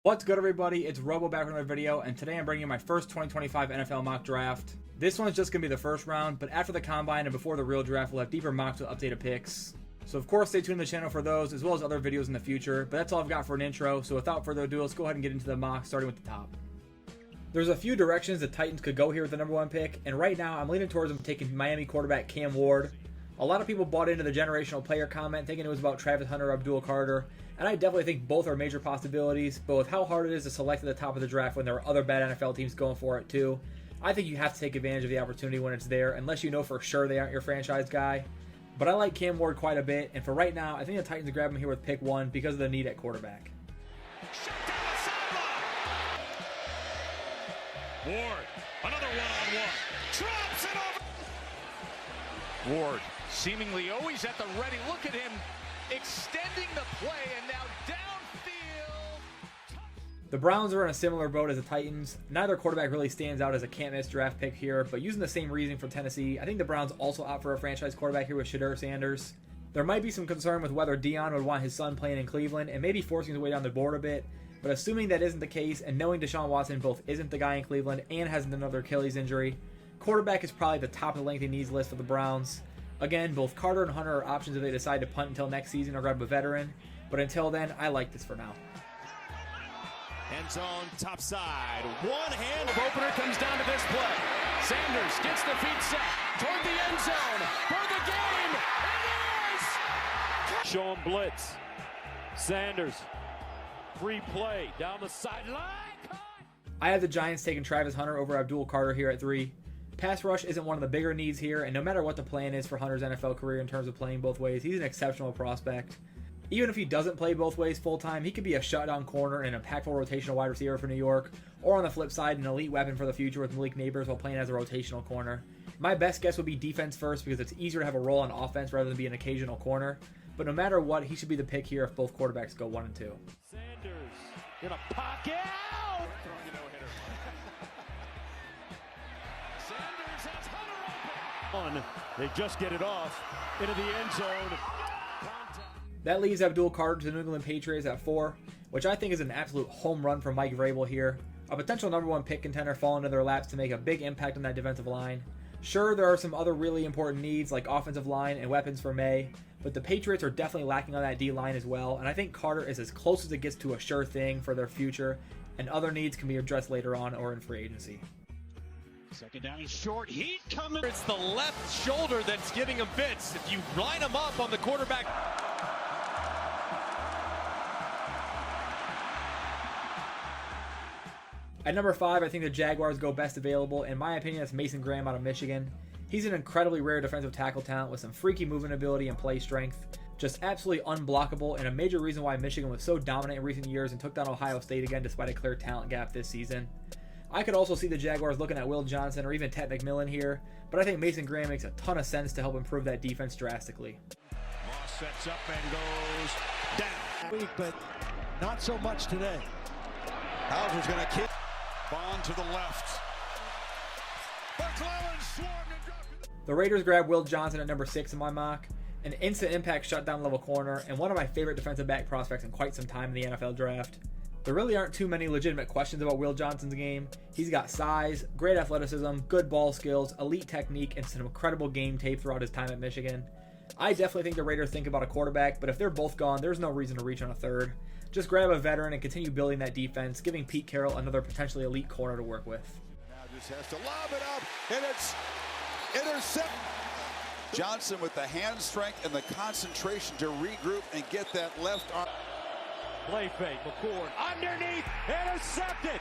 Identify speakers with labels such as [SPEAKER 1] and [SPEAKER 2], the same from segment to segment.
[SPEAKER 1] What's good, everybody? It's Robo back with another video, and today I'm bringing you my first 2025 NFL mock draft. This one's just going to be the first round, but after the combine and before the real draft, we'll have deeper mocks with updated picks. So of course, stay tuned to the channel for those, as well as other videos in the future, but that's all I've got for an intro, so without further ado, let's go ahead and get into the mock, starting with the top. There's a few directions the Titans could go here with the number one pick, and right now I'm leaning towards them taking Miami quarterback Cam Ward. A lot of people bought into the generational player comment, thinking it was about Travis Hunter or Abdul Carter, and I definitely think both are major possibilities, but with how hard it is to select at the top of the draft when there are other bad NFL teams going for it too, I think you have to take advantage of the opportunity when it's there, unless you know for sure they aren't your franchise guy. But I like Cam Ward quite a bit, and for right now, I think the Titans grab him here with pick 1 because of the need at quarterback.
[SPEAKER 2] Ward, another one-on-one, drops it over. Ward, seemingly always at the ready. Look at him extending the play, and now downfield.
[SPEAKER 1] The Browns are in a similar boat as the Titans. Neither quarterback really stands out as a can't-miss draft pick here, but using the same reasoning for Tennessee, I think the Browns also opt for a franchise quarterback here with Shedeur Sanders. There might be some concern with whether Deion would want his son playing in Cleveland and maybe forcing his way down the board a bit, but assuming that isn't the case and knowing Deshaun Watson both isn't the guy in Cleveland and has another Achilles injury, quarterback is probably the top of the lengthy needs list for the Browns. Again, both Carter and Hunter are options if they decide to punt until next season or grab a veteran, but until then, I like this for now.
[SPEAKER 3] End zone, top side, one hand opener comes down to this play. Sanders gets the feet set toward the end zone for the game. It is!
[SPEAKER 4] Show him blitz. Sanders, free play down the sideline.
[SPEAKER 1] I have the Giants taking Travis Hunter over Abdul Carter here at 3. Pass rush isn't one of the bigger needs here, and no matter what the plan is for Hunter's NFL career in terms of playing both ways, he's an exceptional prospect. Even if he doesn't play both ways full-time, he could be a shutdown corner and an impactful rotational wide receiver for New York, or on the flip side, an elite weapon for the future with Malik Neighbors while playing as a rotational corner. My best guess would be defense first because it's easier to have a role on offense rather than be an occasional corner, but no matter what, he should be the pick here if both quarterbacks go 1 and 2.
[SPEAKER 4] Sanders in a pocket. They just get it off into the end zone.
[SPEAKER 1] That leaves Abdul Carter to the New England Patriots at 4, which I think is an absolute home run for Mike Vrabel here. A potential number 1 pick contender falling into their laps to make a big impact on that defensive line. Sure, there are some other really important needs like offensive line and weapons for May, but the Patriots are definitely lacking on that D-line as well, and I think Carter is as close as it gets to a sure thing for their future, and other needs can be addressed later on or in free agency.
[SPEAKER 2] Second down, he's short. Heat coming. It's the left shoulder that's giving him fits. If you line him up on the quarterback.
[SPEAKER 1] At number 5, I think the Jaguars go best available. In my opinion, that's Mason Graham out of Michigan. He's an incredibly rare defensive tackle talent with some freaky movement ability and play strength. Just absolutely unblockable, and a major reason why Michigan was so dominant in recent years and took down Ohio State again despite a clear talent gap this season. I could also see the Jaguars looking at Will Johnson or even Ted McMillan here, but I think Mason Graham makes a ton of sense to help improve that defense drastically.
[SPEAKER 2] Moss sets up and goes down.
[SPEAKER 5] Week, but not so much today.
[SPEAKER 2] Hauser's going to kick. Bond to the left. McClellan swarmed and dropped it.
[SPEAKER 1] The Raiders grab Will Johnson at number 6 in my mock, an instant impact shutdown level corner, and one of my favorite defensive back prospects in quite some time in the NFL draft. There really aren't too many legitimate questions about Will Johnson's game. He's got size, great athleticism, good ball skills, elite technique, and some incredible game tape throughout his time at Michigan. I definitely think the Raiders think about a quarterback, but if they're both gone, there's no reason to reach on a third. Just grab a veteran and continue building that defense, giving Pete Carroll another potentially elite corner to work with.
[SPEAKER 6] Now just has to lob it up, and it's intercepted. Johnson with the hand strength and the concentration to regroup and get that left arm.
[SPEAKER 4] Play fake, McCord underneath, intercepted.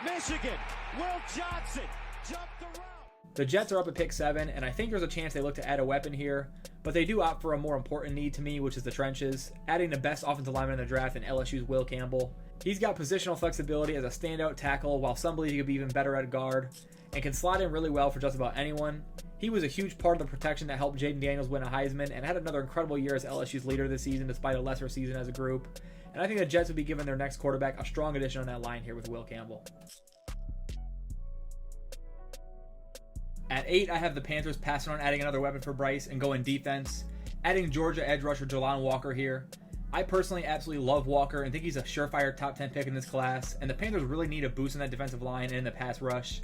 [SPEAKER 4] Michigan, Will Johnson jumped the route.
[SPEAKER 1] The Jets are up at pick 7, and I think there's a chance they look to add a weapon here, but they do opt for a more important need to me, which is the trenches, adding the best offensive lineman in the draft in LSU's Will Campbell. He's got positional flexibility as a standout tackle, while some believe he could be even better at guard, and can slot in really well for just about anyone. He was a huge part of the protection that helped Jaden Daniels win a Heisman, and had another incredible year as LSU's leader this season despite a lesser season as a group. And I think the Jets would be giving their next quarterback a strong addition on that line here with Will Campbell. At 8, I have the Panthers passing on adding another weapon for Bryce and going defense, adding Georgia edge rusher Jalon Walker here. I personally absolutely love Walker and think he's a surefire top 10 pick in this class, and the Panthers really need a boost in that defensive line and in the pass rush.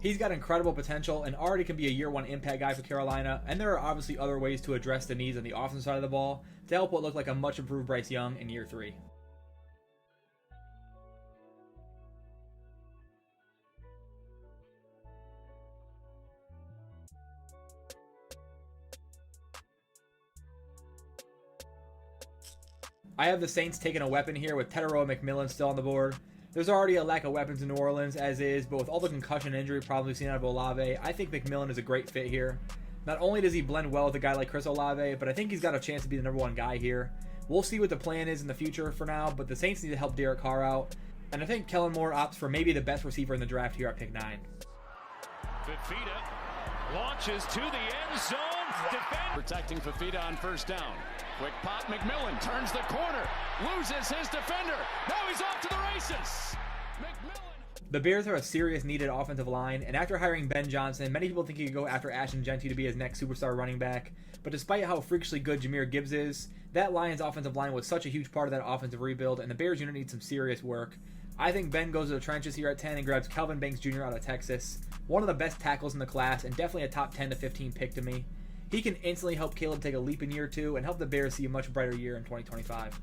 [SPEAKER 1] He's got incredible potential and already can be a year one impact guy for Carolina, and there are obviously other ways to address the needs on the offensive side of the ball to help what looked like a much improved Bryce Young in year 3. I have the Saints taking a weapon here with Tetairoa McMillan still on the board. There's already a lack of weapons in New Orleans as is, but with all the concussion injury problems we've seen out of Olave, I think McMillan is a great fit here. Not only does he blend well with a guy like Chris Olave, but I think he's got a chance to be the number 1 guy here. We'll see what the plan is in the future for now, but the Saints need to help Derek Carr out, and I think Kellen Moore opts for maybe the best receiver in the draft here at pick 9.
[SPEAKER 2] Fifita launches to the end zone.
[SPEAKER 3] Protecting Fifita on first down. Quick pop, McMillan turns the corner, loses his defender. Now he's off to the races. McMillan.
[SPEAKER 1] The Bears have a serious needed offensive line, and after hiring Ben Johnson, many people think he could go after Ashton Jeanty to be his next superstar running back. But despite how freakishly good Jahmyr Gibbs is, that Lions offensive line was such a huge part of that offensive rebuild, and the Bears unit needs some serious work. I think Ben goes to the trenches here at 10 and grabs Kelvin Banks Jr. out of Texas. One of the best tackles in the class, and definitely a top 10 to 15 pick to me. He can instantly help Caleb take a leap in year 2 and help the Bears see a much brighter year in 2025.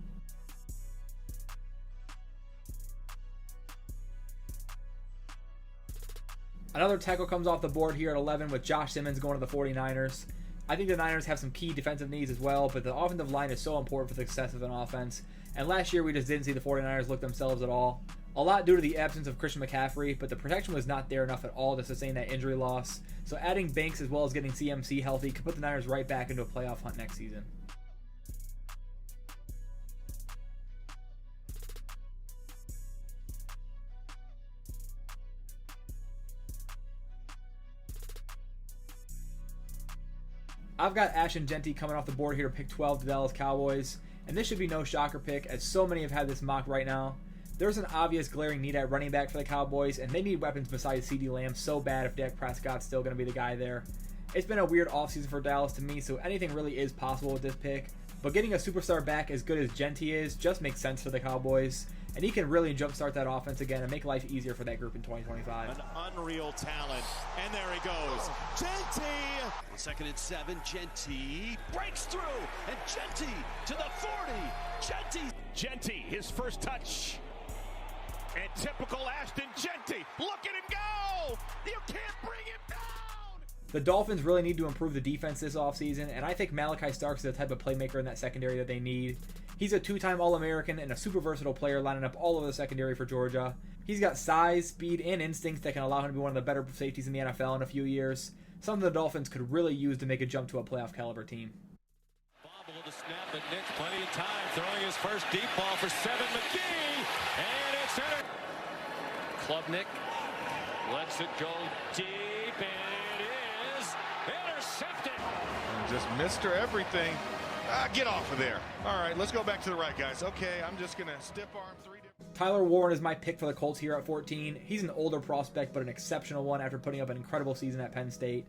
[SPEAKER 1] Another tackle comes off the board here at 11 with Josh Simmons going to the 49ers. I think the Niners have some key defensive needs as well, but the offensive line is so important for the success of an offense. And last year we just didn't see the 49ers look themselves at all. A lot due to the absence of Christian McCaffrey, but the protection was not there enough at all to sustain that injury loss. So adding Banks as well as getting CMC healthy could put the Niners right back into a playoff hunt next season. I've got Ashton Jeanty coming off the board here to pick 12 to Dallas Cowboys, and this should be no shocker pick as so many have had this mock right now. There's an obvious glaring need at running back for the Cowboys, and they need weapons besides CeeDee Lamb so bad if Dak Prescott's still going to be the guy there. It's been a weird offseason for Dallas to me, so anything really is possible with this pick, but getting a superstar back as good as Jeanty is just makes sense for the Cowboys, and he can really jumpstart that offense again and make life easier for that group in 2025.
[SPEAKER 3] An unreal talent, and there he goes. Jeanty! 2nd and 7, Jeanty breaks through, and Jeanty to the 40.
[SPEAKER 2] Jeanty, his first touch. And typical Ashton Jeanty. Look at him go! You can't bring him down!
[SPEAKER 1] The Dolphins really need to improve the defense this offseason, and I think Malachi Starks is the type of playmaker in that secondary that they need. He's a 2-time All-American and a super versatile player lining up all over the secondary for Georgia. He's got size, speed, and instinct that can allow him to be one of the better safeties in the NFL in a few years. Something the Dolphins could really use to make a jump to a playoff caliber team.
[SPEAKER 4] Bobble to snap, but Nick's plenty of time, throwing his first deep ball for 7, McGee, and it's entered. Klubnik lets it go deep, and it is intercepted.
[SPEAKER 7] Just Mr. Everything. Get off of there. All right, let's go back to the right, guys. Okay, I'm just going to stiff arm 3 different.
[SPEAKER 1] Tyler Warren is my pick for the Colts here at 14. He's an older prospect, but an exceptional one after putting up an incredible season at Penn State.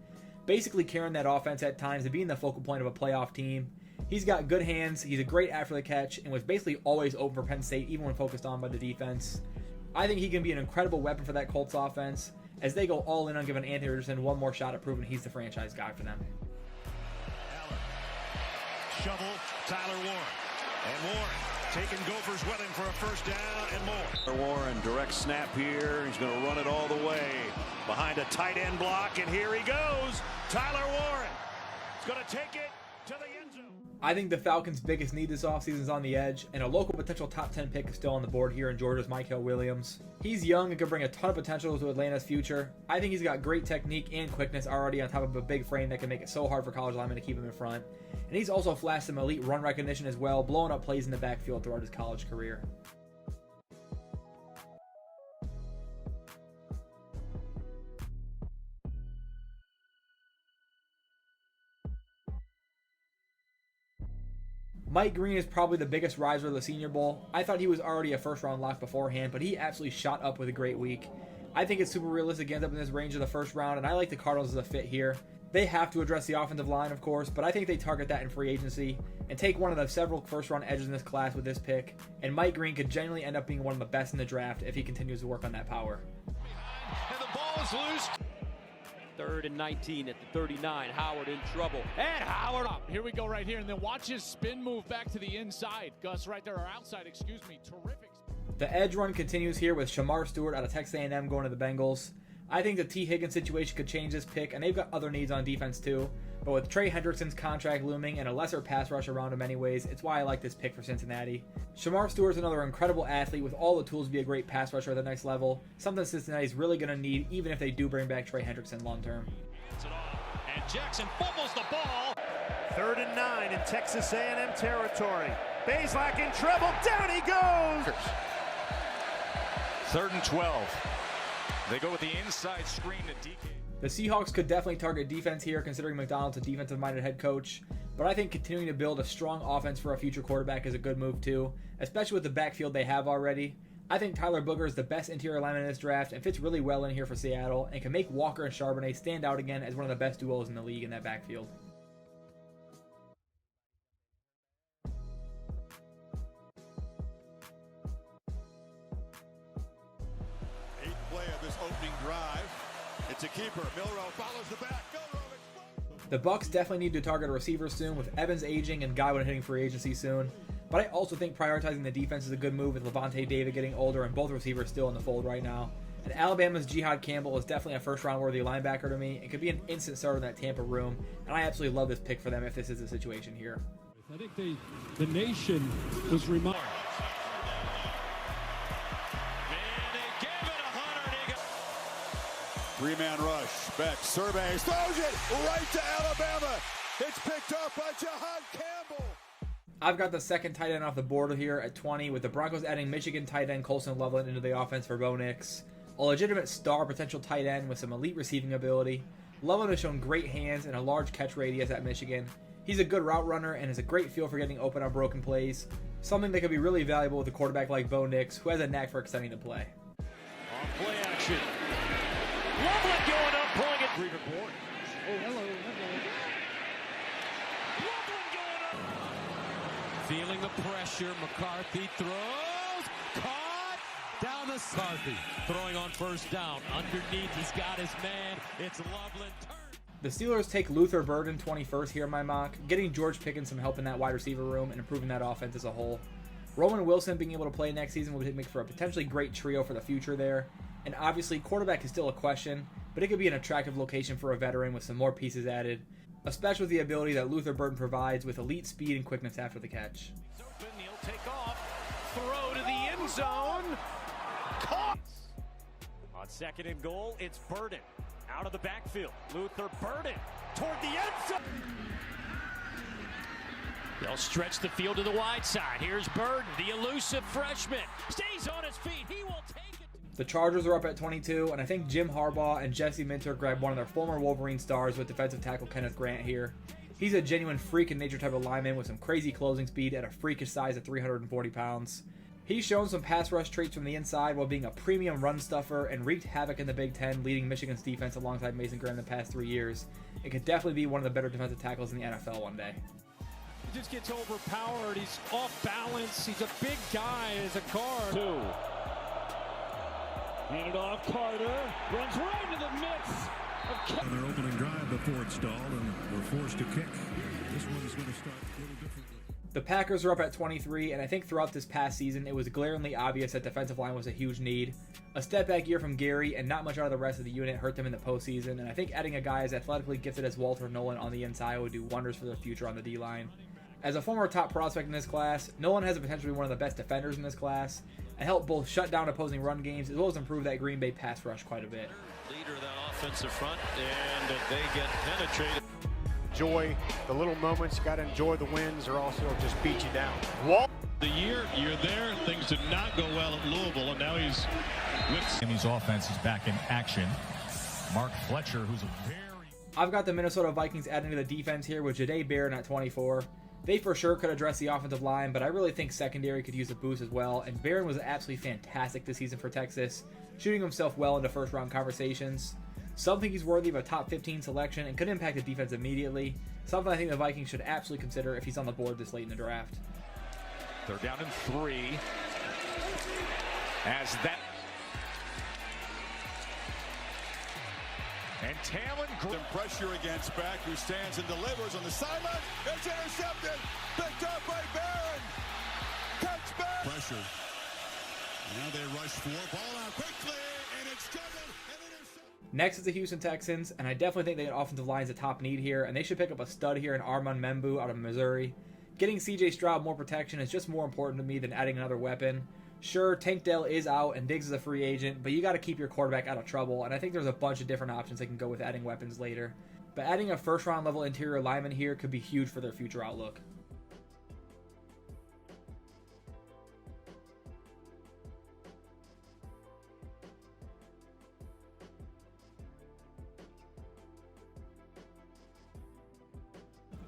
[SPEAKER 1] Basically carrying that offense at times and being the focal point of a playoff team. He's got good hands, he's a great after the catch, and was basically always open for Penn State, even when focused on by the defense. I think he can be an incredible weapon for that Colts offense as they go all in on giving Anthony Richardson one more shot at proving he's the franchise guy for them.
[SPEAKER 2] Shovel, Tyler Warren. And Warren taking Gophers with him for a first down and more.
[SPEAKER 3] Warren, direct snap here. He's going to run it all the way behind a tight end block, and here he goes. Tyler Warren. He's going to take it to the end zone.
[SPEAKER 1] I think the Falcons' biggest need this offseason is on the edge, and a local potential top 10 pick is still on the board here in Georgia's Mykel Williams. He's young and could bring a ton of potential to Atlanta's future. I think he's got great technique and quickness already on top of a big frame that can make it so hard for college linemen to keep him in front. And he's also flashed some elite run recognition as well, blowing up plays in the backfield throughout his college career. Mike Green is probably the biggest riser of the Senior Bowl. I thought he was already a first-round lock beforehand, but he absolutely shot up with a great week. I think it's super realistic he ends up in this range of the first round, and I like the Cardinals as a fit here. They have to address the offensive line, of course, but I think they target that in free agency and take one of the several first-round edges in this class with this pick, and Mike Green could genuinely end up being one of the best in the draft if he continues to work on that power.
[SPEAKER 3] And the ball is loose. 3rd and 19 at the 39. Howard in trouble. And Howard up.
[SPEAKER 8] Here we go right here. And then watch his spin move back to the inside. Gus right there, or outside, excuse me. Terrific.
[SPEAKER 1] The edge run continues here with Shamar Stewart out of Texas A&M going to the Bengals. I think the T. Higgins situation could change this pick, and they've got other needs on defense too. But with Trey Hendrickson's contract looming and a lesser pass rush around him anyways, it's why I like this pick for Cincinnati. Shamar Stewart's another incredible athlete with all the tools to be a great pass rusher at the next level, something Cincinnati's really going to need even if they do bring back Trey Hendrickson long term.
[SPEAKER 2] And Jackson fumbles the ball.
[SPEAKER 9] 3rd and 9 in Texas A&M territory. Bazelak in trouble. Down he goes.
[SPEAKER 2] 3rd and 12. They go with the inside screen to DK.
[SPEAKER 1] The Seahawks could definitely target defense here considering McDonald's a defensive-minded head coach, but I think continuing to build a strong offense for a future quarterback is a good move too, especially with the backfield they have already. I think Tyler Booger is the best interior lineman in this draft and fits really well in here for Seattle and can make Walker and Charbonnet stand out again as one of the best duos in the league in that backfield.
[SPEAKER 6] Opening drive. It's a keeper. Milroe follows the back.
[SPEAKER 1] The Bucs definitely need to target a receiver soon with Evans aging and Godwin hitting free agency soon. But I also think prioritizing the defense is a good move with Levante David getting older and both receivers still in the fold right now. And Alabama's Jihad Campbell is definitely a first-round worthy linebacker to me. It could be an instant starter in that Tampa room, and I absolutely love this pick for them if this is the situation here.
[SPEAKER 10] I think the nation was reminded.
[SPEAKER 6] Three-man rush. Beck surveys, throws it right to Alabama. It's picked up by Jihad Campbell.
[SPEAKER 1] I've got the second tight end off the board here at 20, with the Broncos adding Michigan tight end Colson Loveland into the offense for Bo Nix. A legitimate star potential tight end with some elite receiving ability. Loveland has shown great hands and a large catch radius at Michigan. He's a good route runner and has a great feel for getting open on broken plays. Something that could be really valuable with a quarterback like Bo Nix, who has a knack for extending the play.
[SPEAKER 3] On play action. Loveland going up, pulling it. Reaver Board.
[SPEAKER 10] Oh, hello.
[SPEAKER 3] Loveland going up. Feeling the pressure. McCarthy throws. Caught. Down the McCarthy. Throwing on first down. Underneath, he's got his man. It's Loveland.
[SPEAKER 1] The Steelers take Luther Burden 21st here in my mock, getting George Pickens some help in that wide receiver room and improving that offense as a whole. Roman Wilson being able to play next season would make for a potentially great trio for the future there. And obviously, quarterback is still a question, but it could be an attractive location for a veteran with some more pieces added, especially with the ability that Luther Burden provides with elite speed and quickness after the catch.
[SPEAKER 3] It's open, he'll take off, throw to the end zone, caught! On 2nd and goal, it's Burden, out of the backfield, Luther Burden, toward the end zone! They'll stretch the field to the wide side, here's Burden, the elusive freshman, stays on his feet, he will take it!
[SPEAKER 1] The Chargers are up at 22, and I think Jim Harbaugh and Jesse Minter grabbed one of their former Wolverine stars with defensive tackle Kenneth Grant here. He's a genuine freak in nature type of lineman with some crazy closing speed at a freakish size of 340 pounds. He's shown some pass rush traits from the inside while being a premium run stuffer and wreaked havoc in the Big Ten, leading Michigan's defense alongside Mason Graham the past 3 years. It could definitely be one of the better defensive tackles in the NFL one day.
[SPEAKER 8] He just gets overpowered. He's off balance. He's a big guy as a guard.
[SPEAKER 10] 2. Hand it off, Carter. Runs right into the midst of
[SPEAKER 11] their opening drive before it stalled and were forced to kick. This one's going to start a little differently.
[SPEAKER 1] The Packers are up at 23, and I think throughout this past season, it was glaringly obvious that defensive line was a huge need. A step back year from Gary and not much out of the rest of the unit hurt them in the postseason, and I think adding a guy as athletically gifted as Walter Nolan on the inside would do wonders for their future on the D-line. As a former top prospect in this class, Nolan has the potential to be one of the best defenders in this class, and help both shut down opposing run games as well as improve that Green Bay pass rush quite a bit.
[SPEAKER 4] Leader of that offensive front, and they get penetrated.
[SPEAKER 9] Enjoy the little moments. You got to enjoy the wins, or else it'll just beat you down.
[SPEAKER 7] The year you're there, things did not go well at Louisville, and now he's with
[SPEAKER 2] Jimmy's offense is back in action. Mark Fletcher, who's a very...
[SPEAKER 1] I've got the Minnesota Vikings adding to the defense here with Jahdae Barron at 24. They for sure could address the offensive line, but I really think secondary could use a boost as well, and Barron was absolutely fantastic this season for Texas, shooting himself well into first-round conversations. Some think he's worthy of a top 15 selection and could impact the defense immediately, something I think the Vikings should absolutely consider if he's on the board this late in the draft.
[SPEAKER 2] They're down in 3. As that... And Talon...
[SPEAKER 6] Some pressure against Beck, who stands and delivers on the sideline. It's intercepted. Picked up by Barron. Catch back.
[SPEAKER 11] Pressure. Now they rush 4. Ball out quickly, and it's juggled and intercepted.
[SPEAKER 1] Next is the Houston Texans, and I definitely think the offensive line is a top need here, and they should pick up a stud here in Armand Membu out of Missouri. Getting CJ Stroud more protection is just more important to me than adding another weapon. Sure, Tank Dell is out and Diggs is a free agent, but you got to keep your quarterback out of trouble, and I think there's a bunch of different options they can go with adding weapons later. But adding a first-round level interior lineman here could be huge for their future outlook.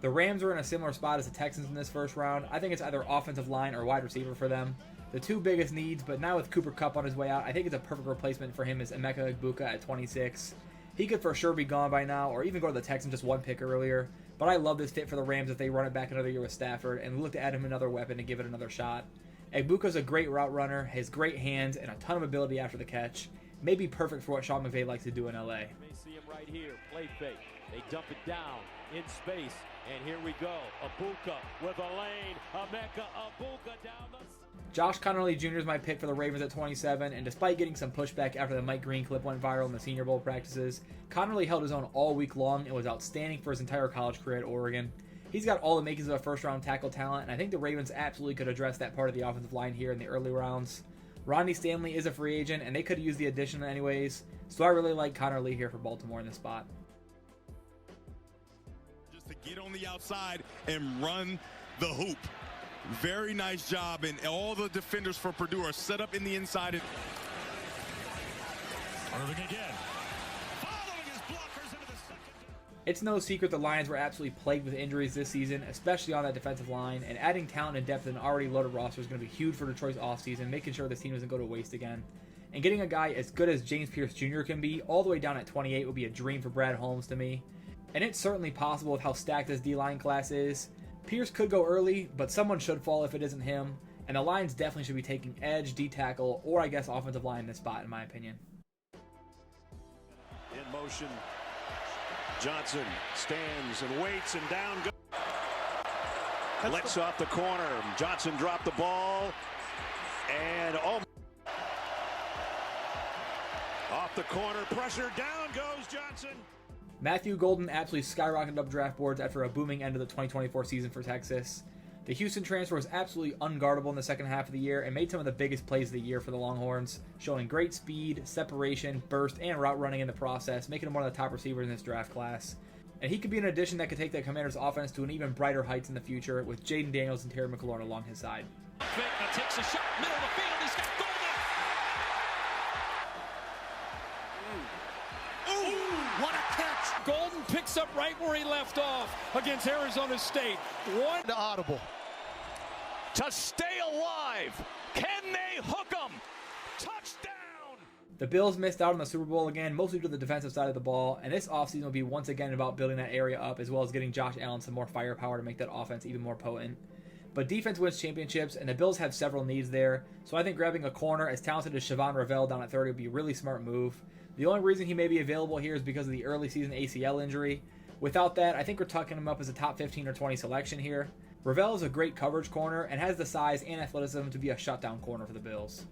[SPEAKER 1] The Rams are in a similar spot as the Texans in this first round. I think it's either offensive line or wide receiver for them. The two biggest needs, but now with Cooper Kupp on his way out, I think it's a perfect replacement for him is Emeka Egbuka at 26. He could for sure be gone by now, or even go to the Texans just one pick earlier. But I love this fit for the Rams if they run it back another year with Stafford and look to add him another weapon and give it another shot. Egbuka's a great route runner, has great hands, and a ton of ability after the catch. May be perfect for what Sean McVay likes to do in LA.
[SPEAKER 4] You may see him right here, play fake. They dump it down in space, and here we go. Egbuka with a lane. Emeka Egbuka down the...
[SPEAKER 1] Josh Connerly Jr. is my pick for the Ravens at 27, and despite getting some pushback after the Mike Green clip went viral in the Senior Bowl practices, Connerly held his own all week long and was outstanding for his entire college career at Oregon. He's got all the makings of a first-round tackle talent, and I think the Ravens absolutely could address that part of the offensive line here in the early rounds. Ronnie Stanley is a free agent, and they could use the addition anyways, so I really like Connerly here for Baltimore in this spot.
[SPEAKER 11] Just to get on the outside and run the hoop. Very nice job, and all the defenders for Purdue are set up in the inside. Irving again. Following his blockers into the second.
[SPEAKER 1] It's no secret the Lions were absolutely plagued with injuries this season, especially on that defensive line, and adding talent and depth in an already loaded roster is going to be huge for Detroit's offseason, making sure this team doesn't go to waste again. And getting a guy as good as James Pierce Jr. can be, all the way down at 28, would be a dream for Brad Holmes to me. And it's certainly possible with how stacked this D-line class is. Pierce could go early, but someone should fall if it isn't him, and the Lions definitely should be taking edge, D-tackle, or I guess offensive line in this spot, in my opinion.
[SPEAKER 3] In motion, Johnson stands and waits, and down goes. Lex off the corner. Johnson dropped the ball, and off the corner, pressure, down goes Johnson.
[SPEAKER 1] Matthew Golden absolutely skyrocketed up draft boards after a booming end of the 2024 season for Texas. The Houston transfer was absolutely unguardable in the second half of the year and made some of the biggest plays of the year for the Longhorns, showing great speed, separation, burst, and route running in the process, making him one of the top receivers in this draft class. And he could be an addition that could take the Commanders' offense to an even brighter heights in the future, with Jaden Daniels and Terry McLaurin along his side.
[SPEAKER 4] Takes a shot, middle of the field, he's got Golden.
[SPEAKER 8] What a catch! Golden picks up right where he left off against Arizona State. One
[SPEAKER 5] audible.
[SPEAKER 2] To stay alive. Can they hook him? Touchdown!
[SPEAKER 1] The Bills missed out on the Super Bowl again, mostly to the defensive side of the ball, and this offseason will be once again about building that area up as well as getting Josh Allen some more firepower to make that offense even more potent. But defense wins championships, and the Bills have several needs there, so I think grabbing a corner as talented as Siobhan Ravel down at 30 would be a really smart move. The only reason he may be available here is because of the early season ACL injury. Without that, I think we're tucking him up as a top 15 or 20 selection here. Ravel is a great coverage corner and has the size and athleticism to be a shutdown corner for the Bills.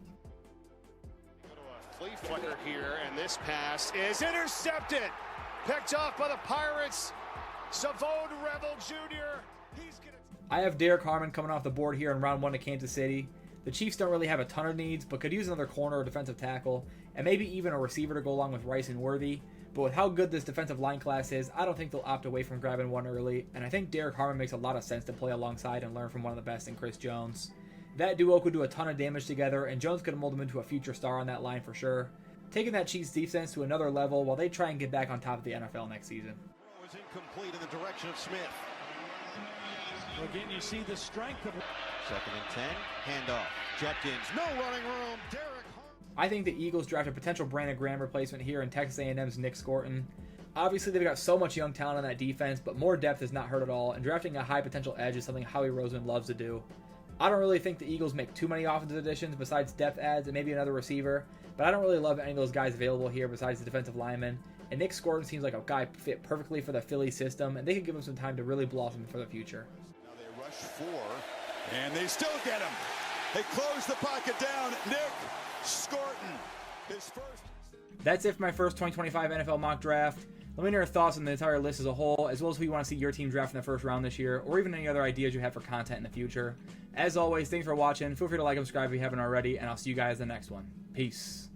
[SPEAKER 3] Flea flicker here, and this pass is intercepted. Picked off by the Pirates. Savone Rebel Jr.
[SPEAKER 1] I have Derek Harmon coming off the board here in round 1 to Kansas City. The Chiefs don't really have a ton of needs, but could use another corner or defensive tackle, and maybe even a receiver to go along with Rice and Worthy. But with how good this defensive line class is, I don't think they'll opt away from grabbing one early, and I think Derek Harmon makes a lot of sense to play alongside and learn from one of the best in Chris Jones. That duo could do a ton of damage together, and Jones could mold him into a future star on that line for sure, taking that Chiefs defense to another level while they try and get back on top of the NFL next season.
[SPEAKER 3] Throw is incomplete in the direction of Smith.
[SPEAKER 5] Again, you see the strength of...
[SPEAKER 3] 2nd and 10, handoff. Judkins, no running room. Derek Harmon.
[SPEAKER 1] I think the Eagles draft a potential Brandon Graham replacement here in Texas A&M's Nick Scorton. Obviously, they've got so much young talent on that defense, but more depth is not hurt at all, and drafting a high potential edge is something Howie Roseman loves to do. I don't really think the Eagles make too many offensive additions besides depth adds and maybe another receiver, but I don't really love any of those guys available here besides the defensive lineman. And Nick Scorton seems like a guy fit perfectly for the Philly system, and they could give him some time to really blossom for the future.
[SPEAKER 6] Now they rush 4, and they still get him. They close the pocket down. Nick Scorton, his first.
[SPEAKER 1] That's it for my first 2025 NFL mock draft. Let me know your thoughts on the entire list as a whole, as well as who you want to see your team draft in the first round this year, or even any other ideas you have for content in the future. As always, thanks for watching. Feel free to like and subscribe if you haven't already, and I'll see you guys in the next one. Peace.